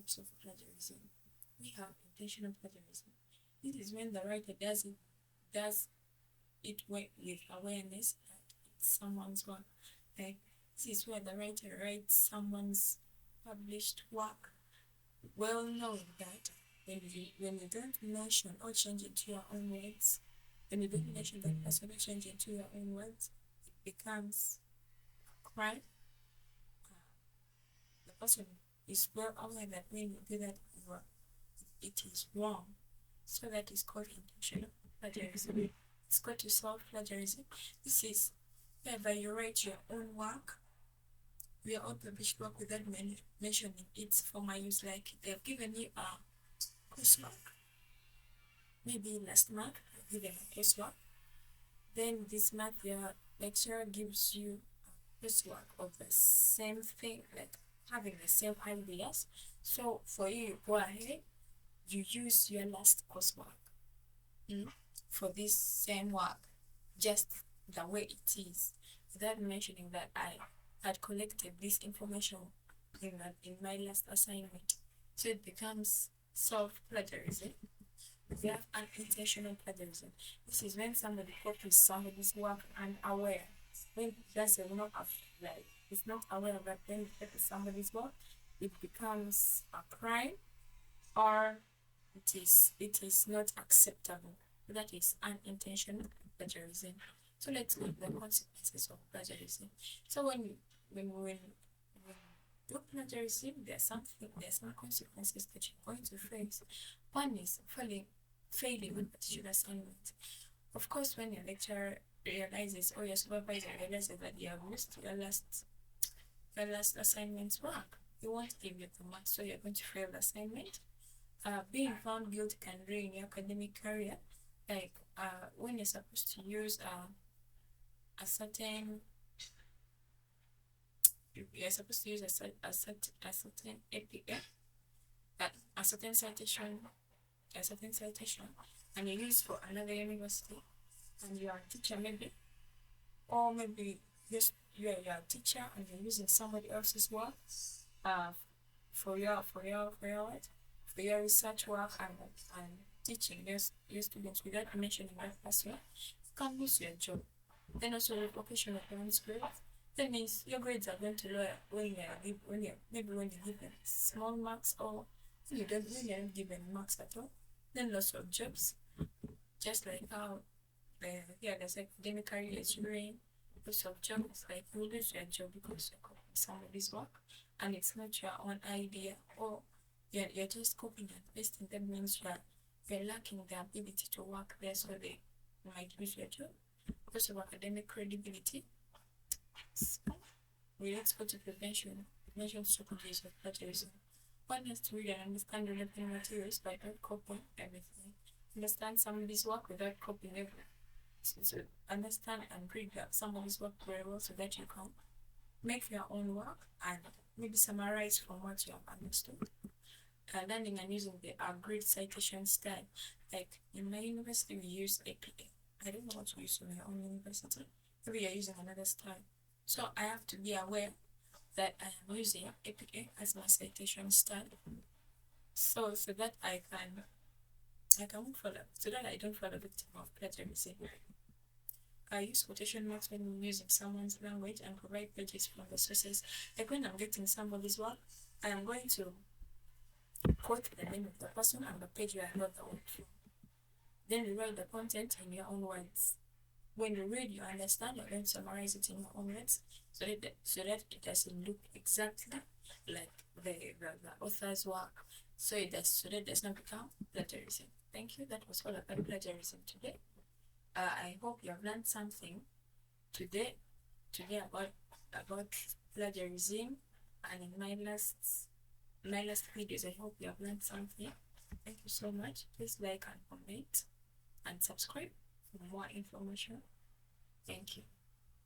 types of plagiarism. We have intentional plagiarism. This is when the writer does it with awareness that it's someone's work. Like this is where the writer writes someone's published work, well knowing that when you don't mention or change it to your own words, when you don't mention that person or change it to your own words, it becomes a crime. The person is well aware that when you do that, it is wrong. So that is called intentional plagiarism. It's called to solve plagiarism. This is whereby you write your own work, your own published work without mentioning its former use. Like they've given you a coursework, maybe last month they've given a coursework. Then this month your lecturer gives you a coursework of the same thing, like having the same ideas. So for you, go ahead, you use your last coursework for this same work, just the way it is, without mentioning that I had collected this information in my last assignment. So it becomes self-plagiarism. We have unintentional plagiarism. This is when somebody copies somebody's work unaware. When that's not like it's not aware that when you copy somebody's work, it becomes a crime or it is not acceptable. That is unintentional plagiarism. So let's look at the consequences of plagiarism. So when you do plagiarism, there's some consequences that you're going to face. One is failing on particular assignment. Of course, when your lecturer realizes or your supervisor realizes that you have missed your last assignment's work, you won't give you the marks, so you're going to fail the assignment. Being found guilty can ruin your academic career. Like when you're supposed to use a certain you're supposed to use a certain APA, a certain citation, and you use for another university, and you are a teacher maybe, or maybe just you're a teacher and you're using somebody else's work for your research work and teaching your students without mentioning that person, you can lose your job. Then also repercussion of parents' grades. That means your grades are going to lower when you're given small marks or when you're not given marks at all. Then loss of jobs. Just like how there's academic career is ruined, loss of jobs, like you lose your job because you're copying somebody's work and it's not your own idea, or you're just copying and pasting. That means you're lacking the ability to work there, so they might lose your job. Because of academic credibility. Let's go to prevention strategies of plagiarism. One has to read and understand relevant materials by not copying everything. Understand somebody's work without copying everything. So understand and read somebody's work very well so that you can make your own work and maybe summarize from what you have understood. Learning and using the agreed citation style. Like in my university, we use APA. I don't know what you use in your own university. Maybe you're using another style. So I have to be aware that I am using APA as my citation style. So that I can follow, so that I don't fall a victim of plagiarism. I use quotation marks when I'm using someone's language and provide pages from the sources. Like when I'm getting somebody's work, I am going to quote the name of the person and the page where I got the work from. Then you write the content in your own words. When you read, you understand, you're going to summarize it in your own words so that it doesn't look exactly like the author's work. So that it does not become plagiarism. Thank you. That was all about plagiarism today. I hope you have learned something today about plagiarism, and in my last videos I hope you have learned something. Thank you so much. Please like and comment and subscribe for more information. Thank you.